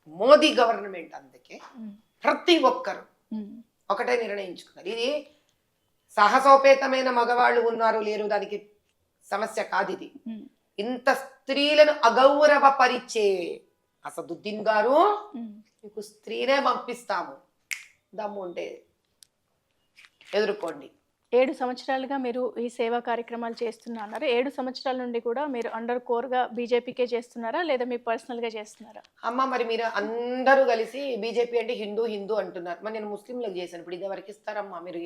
Modi government అందుకే ప్రతి ఒక్కరు ఒకటే నిర్ణయించుకున్నారు. ఇది సాహసోపేతమైన మగవాళ్ళు ఉన్నారు లేరు దానికి సమస్య కాదు. ఇది ఇంత స్త్రీలను అగౌరవపరిచే అసదుద్దీన్ గారు మీకు స్త్రీనే పంపిస్తాము, దమ్ము ఉంటే ఎదుర్కోండి. 7 సంవత్సరాలుగా మీరు ఈ సేవా కార్యక్రమాలు చేస్తున్నారు. 7 సంవత్సరాల నుండి కూడా మీరు అండర్ కోర్గా బీజేపీకే చేస్తున్నారా లేదా మీ పర్సనల్గా చేస్తున్నారా? అమ్మ మరి మీరు అందరూ కలిసి బీజేపీ అంటే హిందూ హిందూ అంటున్నారు. మరి నేను ముస్లింలకు చేశాను, ఇప్పుడు ఇది ఎవరికి ఇస్తారమ్మా? మీరు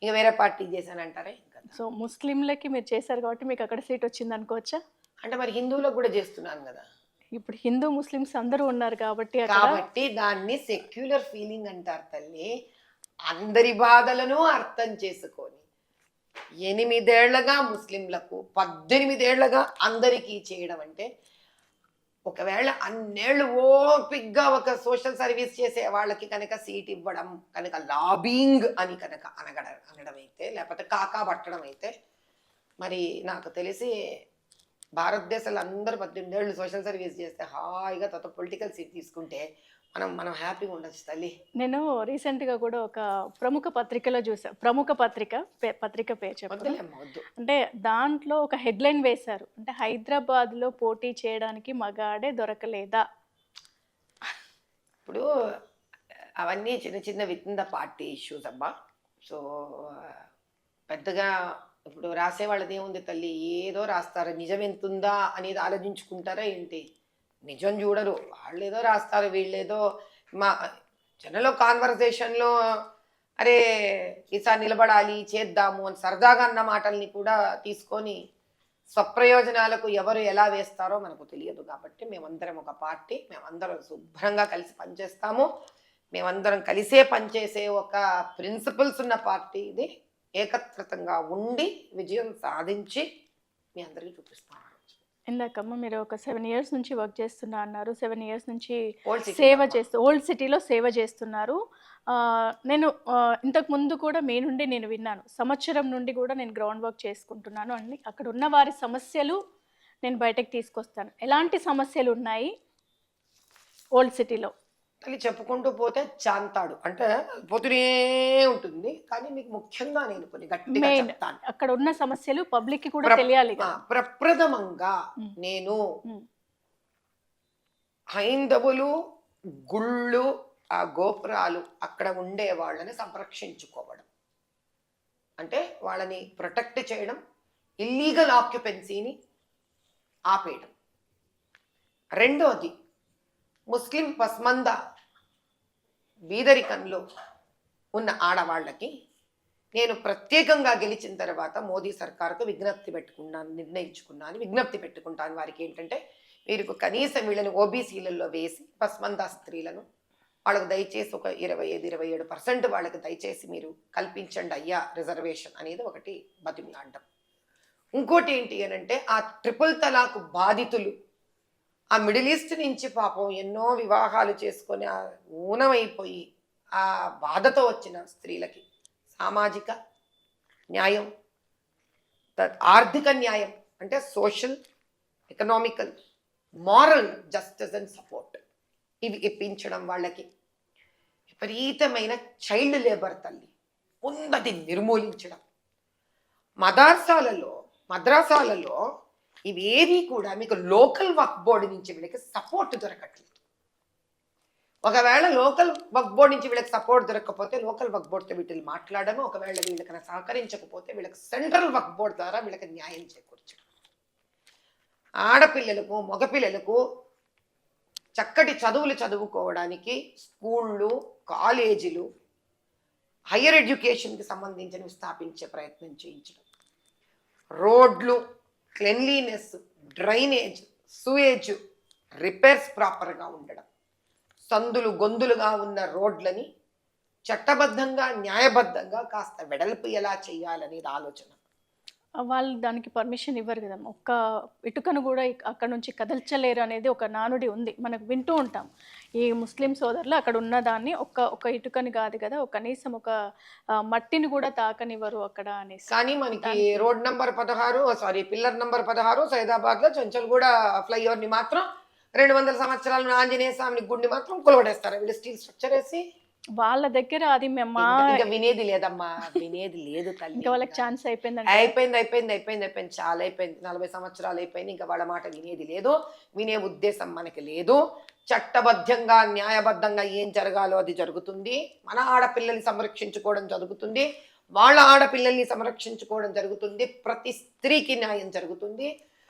ఇంకా వేరే పార్టీకి చేశాను అంటారా? సో ముస్లింలకి మీరు చేశారు కాబట్టి మీకు అక్కడ సీట్ వచ్చింది అనుకోవచ్చా? అంటే మరి హిందువులకు కూడా చేస్తున్నాను కదా. ఇప్పుడు హిందూ ముస్లిమ్స్ అందరూ ఉన్నారు కాబట్టి దాన్ని సెక్యులర్ ఫీలింగ్ అంటారు తల్లి. అందరి బాధలను అర్థం చేసుకొని 8 ఏళ్లగా ముస్లింలకు 18 ఏళ్లగా అందరికీ చేయడం అంటే, ఒకవేళ అన్నేళ్ళు ఓపిగ్గా ఒక సోషల్ సర్వీస్ చేసే వాళ్ళకి కనుక సీట్ ఇవ్వడం కనుక లాబింగ్ అని కనుక అనడం అయితే, లేకపోతే కాకా పట్టడం అయితే, మరి నాకు తెలిసి భారతదేశంలో అందరూ 18 ఏళ్ళు సోషల్ సర్వీస్ చేస్తే హాయిగా తర్వాత పొలిటికల్ సీట్ తీసుకుంటే మనం హ్యాపీగా ఉండొచ్చు తల్లి. నేను రీసెంట్గా కూడా ఒక ప్రముఖ పత్రికలో చూసాను. ప్రముఖ పత్రిక పేరు చెప్పదు, అంటే దాంట్లో ఒక హెడ్లైన్ వేశారు, అంటే హైదరాబాద్లో పోటీ చేయడానికి మగాడే దొరకలేదా. ఇప్పుడు అవన్నీ చిన్న చిన్న with in the party issues అబ్బా. సో పెద్దగా ఇప్పుడు రాసే వాళ్ళది ఏముంది తల్లి, ఏదో రాస్తారు. నిజం ఎంతుందా అనేది ఆలోచించుకుంటారా ఏంటి? నిజం చూడరు, వాళ్ళు ఏదో రాస్తారు, వీళ్ళేదో మా జనరల్ కాన్వర్సేషన్లో అరే ఈసారి నిలబడాలి చేద్దాము అని సరదాగా అన్న మాటల్ని కూడా తీసుకొని స్వప్రయోజనాలకు ఎవరు ఎలా వేస్తారో మనకు తెలియదు. కాబట్టి మేమందరం ఒక పార్టీ, మేమందరం శుభ్రంగా కలిసి పనిచేస్తాము, మేమందరం కలిసే పనిచేసే ఒక ప్రిన్సిపల్స్ ఉన్న పార్టీ ఇది. ఏకత్రితంగా ఉండి విజయం సాధించి మీ అందరికీ చూపిస్తాము. ఇందాకమ్మ మీరు ఒక 7 years నుంచి వర్క్ చేస్తున్నా అన్నారు. 7 years నుంచి సేవ చేస్తూ ఓల్డ్ సిటీలో సేవ చేస్తున్నారు. నేను ఇంతకు ముందు కూడా మీ నుండి నేను విన్నాను, సంవత్సరం నుండి కూడా నేను గ్రౌండ్ వర్క్ చేసుకుంటున్నాను అని. అక్కడ ఉన్న వారి సమస్యలు నేను బయటకు తీసుకొస్తాను. ఎలాంటి సమస్యలు ఉన్నాయి ఓల్డ్ సిటీలో? తల్లి చెప్పుకుంటూ పోతే చాంతాడు అంటే పోతూనే ఉంటుంది. కానీ మీకు ముఖ్యంగా నేను కొన్ని గట్టిగా చెప్తాను. అక్కడ ఉన్న సమస్యలు పబ్లిక్ కి కూడా తెలియాలి. ప్రప్రథమంగా నేను హైందవులు, గుళ్ళు, ఆ గోపురాలు అక్కడ ఉండే వాళ్ళని సంరక్షించుకోవడం, అంటే వాళ్ళని ప్రొటెక్ట్ చేయడం, ఇల్లీగల్ ఆక్యుపెన్సీని ఆపేయడం. రెండోది ముస్లిం పస్మంద బీదరికంలో ఉన్న ఆడవాళ్ళకి నేను ప్రత్యేకంగా గెలిచిన తర్వాత మోదీ సర్కారుకు విజ్ఞప్తి పెట్టుకుంటాను వారికి ఏంటంటే, మీరు కనీసం వీళ్ళని ఓబీసీలలో వేసి పస్మంద స్త్రీలను వాళ్ళకు దయచేసి ఒక 25-27% వాళ్ళకి దయచేసి మీరు కల్పించండి అయ్యా రిజర్వేషన్ అనేది ఒకటి బతిమలాడడం. ఇంకోటి ఏంటి అని అంటే, ఆ ట్రిపుల్ తలాక్ బాధితులు ఆ మిడిల్ ఈస్ట్ నుంచి పాపం ఎన్నో వివాహాలు చేసుకొని ఆ ఊనమైపోయి ఆ బాధతో వచ్చిన స్త్రీలకి సామాజిక న్యాయం, ఆర్థిక న్యాయం అంటే social, economical, moral justice and support ఇవి ఇప్పించడం. వాళ్ళకి విపరీతమైన చైల్డ్ లేబర్ తల్లి ఉన్నది నిర్మూలించడం. మద్రాసాలలో ఇవేవి కూడా మీకు లోకల్ వర్క్ బోర్డు నుంచి వీళ్ళకి సపోర్ట్ దొరకట్లేదు. ఒకవేళ లోకల్ వర్క్ బోర్డు నుంచి వీళ్ళకి సపోర్ట్ దొరకకపోతే లోకల్ వర్క్ బోర్డుతో వీటిని మాట్లాడము. ఒకవేళ వీళ్ళకైనా సహకరించకపోతే వీళ్ళకి సెంట్రల్ వర్క్ బోర్డు ద్వారా వీళ్ళకి న్యాయం చేకూర్చడం. ఆడపిల్లలకు, మగపిల్లలకు చక్కటి చదువులు చదువుకోవడానికి స్కూళ్ళు, కాలేజీలు, హయ్యర్ ఎడ్యుకేషన్కి సంబంధించినవి స్థాపించే ప్రయత్నం చేయించడం. రోడ్లు, క్లెన్లీనెస్, డ్రైనేజ్, సూయేజ్ రిపేర్స్ ప్రాపర్గా ఉండడం, సందులు గొంతులుగా ఉన్న రోడ్లని చట్టబద్ధంగా, న్యాయబద్ధంగా కాస్త వెడల్పు ఎలా చేయాలనేది ఆలోచన. వాళ్ళు దానికి పర్మిషన్ ఇవ్వరు కదా. ఒక్క ఇటుకను కూడా అక్కడ నుంచి కదల్చలేరు అనేది ఒక నానుడి ఉంది, మనకు వింటూ ఉంటాం. ఈ ముస్లిం సోదరులు అక్కడ ఉన్నదాన్ని ఒక్క ఇటుకని కాదు కదా, కనీసం ఒక మట్టిని కూడా తాకనివ్వరు అక్కడ అనేసి. కానీ మనకి road number 16 pillar number 16 Saidabad లో చెంచల్గూడ ఫ్లైఓవర్ ని మాత్రం 200 సంవత్సరాలు ఆంజనేయ స్వామిని గుండి మాత్రం కొలవడేస్తారు వీళ్ళు స్టీల్ స్ట్రక్చర్ వేసి. వాళ్ళ దగ్గర అది మేము ఇంకా వినేది లేదమ్మా, వినేది లేదు తల్లి. ఇంకా వాళ్ళకి ఛాన్స్ అయిపోయింది. అయిపోయింది, చాలా అయిపోయింది. 40 సంవత్సరాలు అయిపోయింది, ఇంకా వాళ్ళ మాట వినేది లేదు, వినే ఉద్దేశం మనకి లేదు. చట్టబద్ధంగా న్యాయబద్ధంగా ఏం జరగాలో అది జరుగుతుంది. మన ఆడపిల్లల్ని సంరక్షించుకోవడం జరుగుతుంది, వాళ్ళ ఆడపిల్లల్ని సంరక్షించుకోవడం జరుగుతుంది. ప్రతి స్త్రీకి న్యాయం జరుగుతుంది.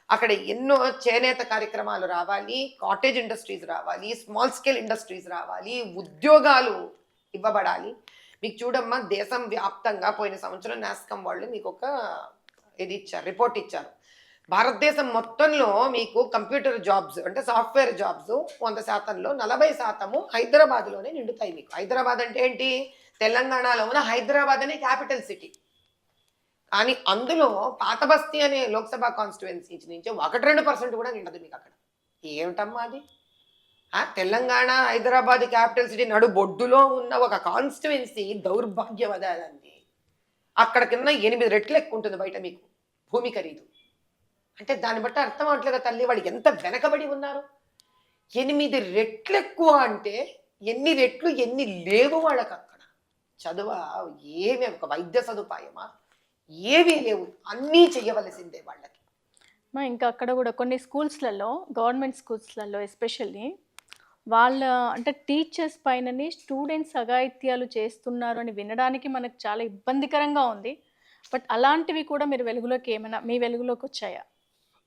అక్కడ ఎన్నో చేనేత కార్యక్రమాలు రావాలి, కాటేజ్ ఇండస్ట్రీస్ రావాలి, స్మాల్ స్కేల్ ఇండస్ట్రీస్ రావాలి, ఉద్యోగాలు ఇవ్వబడాలి. మీకు చూడమ్మా, దేశం వ్యాప్తంగా పోయిన సంవత్సరం నాస్కామ్ వాళ్ళు మీకు ఒక ఇది ఇచ్చారు, రిపోర్ట్ ఇచ్చారు. భారతదేశం మొత్తంలో మీకు కంప్యూటర్ జాబ్స్ అంటే సాఫ్ట్వేర్ జాబ్స్ 100%లో 40% హైదరాబాద్లోనే నిండుతాయి. మీకు హైదరాబాద్ అంటే ఏంటి, తెలంగాణలో ఉన్న హైదరాబాద్ అనే క్యాపిటల్ సిటీ. కానీ అందులో పాత బస్తీ అనే లోక్సభ కాన్స్టిట్యుయెన్సీ నుంచి 1-2% కూడా నిండదు మీకు అక్కడ. ఏమిటమ్మా అది? తెలంగాణ హైదరాబాద్ క్యాపిటల్ సిటీ నడు బొడ్డులో ఉన్న ఒక కాన్స్టిట్యుయెన్సీ దౌర్భాగ్యం అదండి. అక్కడ కింద 8 రెట్లు ఎక్కువ ఉంటుంది బయట మీకు భూమి ఖరీదు. అంటే దాన్ని బట్టి అర్థం అవట్లేదా తల్లి, వాళ్ళు ఎంత వెనకబడి ఉన్నారు. 8 రెట్లు ఎక్కువ అంటే ఎన్ని రెట్లు ఎన్ని లేవు వాళ్ళకి అక్కడ. చదువు ఏమి, ఒక వైద్య సదుపాయమా, ఏమీ లేవు, అన్నీ చెయ్యవలసిందే వాళ్ళకి. ఇంకా అక్కడ కూడా కొన్ని స్కూల్స్లలో, గవర్నమెంట్ స్కూల్స్లలో ఎస్పెషల్లీ వాళ్ళ అంటే టీచర్స్ పైనని స్టూడెంట్స్ అఘాయిత్యాలు చేస్తున్నారు అని వినడానికి మనకు చాలా ఇబ్బందికరంగా ఉంది. బట్ అలాంటివి కూడా మీరు వెలుగులోకి ఏమైనా మీ వెలుగులోకి వచ్చాయా?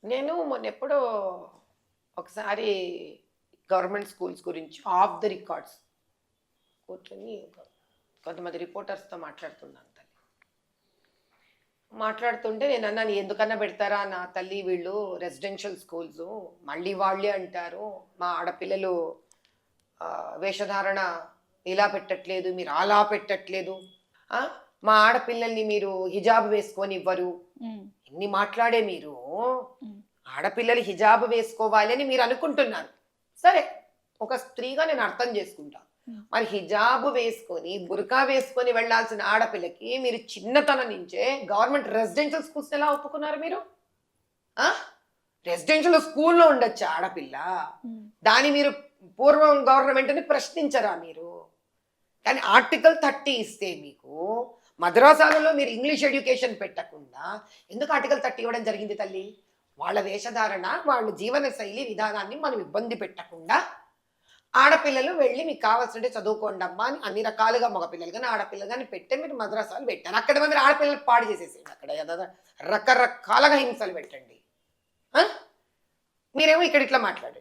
నేను మొన్న ఎప్పుడో ఒకసారి గవర్నమెంట్ స్కూల్స్ గురించి ఆఫ్ ద రికార్డ్స్ కూర్చొని కొంతమంది రిపోర్టర్స్తో మాట్లాడుతున్నాను తల్లి. మాట్లాడుతుంటే నేను అన్నాను, ఎందుకన్నా పెడతారా నా తల్లి వీళ్ళు రెసిడెన్షియల్ స్కూల్స్, మళ్ళీ వాళ్ళే అంటారు మా ఆడపిల్లలు వేషధారణ ఇలా పెట్టట్లేదు, మీరు అలా పెట్టట్లేదు, మా ఆడపిల్లల్ని మీరు హిజాబ్ వేసుకొని ఇవ్వరు. ఎన్ని మాట్లాడే మీరు, ఆడపిల్లలు హిజాబ్ వేసుకోవాలి అని మీరు అనుకుంటున్నారు. సరే, ఒక స్త్రీగా నేను అర్థం చేసుకుంటా. మరి హిజాబ్ వేసుకొని బుర్కా వేసుకొని వెళ్లాల్సిన ఆడపిల్లకి మీరు చిన్నతనం నుంచే గవర్నమెంట్ రెసిడెన్షియల్ స్కూల్స్ ఎలా ఒప్పుకున్నారు మీరు? రెసిడెన్షియల్ స్కూల్లో ఉండొచ్చు ఆడపిల్ల, దాన్ని మీరు పూర్వం గవర్నమెంట్ని ప్రశ్నించరా మీరు? కానీ ఆర్టికల్ 30 ఇస్తే మీకు మద్రాసాలలో మీరు ఇంగ్లీష్ ఎడ్యుకేషన్ పెట్టకుండా ఎందుకు ఆర్టికల్ 30 ఇవ్వడం జరిగింది తల్లి? వాళ్ళ వేషధారణ, వాళ్ళ జీవన శైలి విధానాన్ని మనం ఇబ్బంది పెట్టకుండా ఆడపిల్లలు వెళ్ళి మీకు కావాల్సింటే చదువుకోండి అమ్మా అని అన్ని రకాలుగా మగపిల్లలు కానీ ఆడపిల్లలు కానీ పెట్టే మీరు మద్రాసాలు పెట్టారు. అక్కడ మంది ఆడపిల్లలు పాడు చేసేసేయండి, అక్కడ రకరకాలుగా హింసలు పెట్టండి. మీరేమో ఇక్కడ ఇట్లా మాట్లాడండి.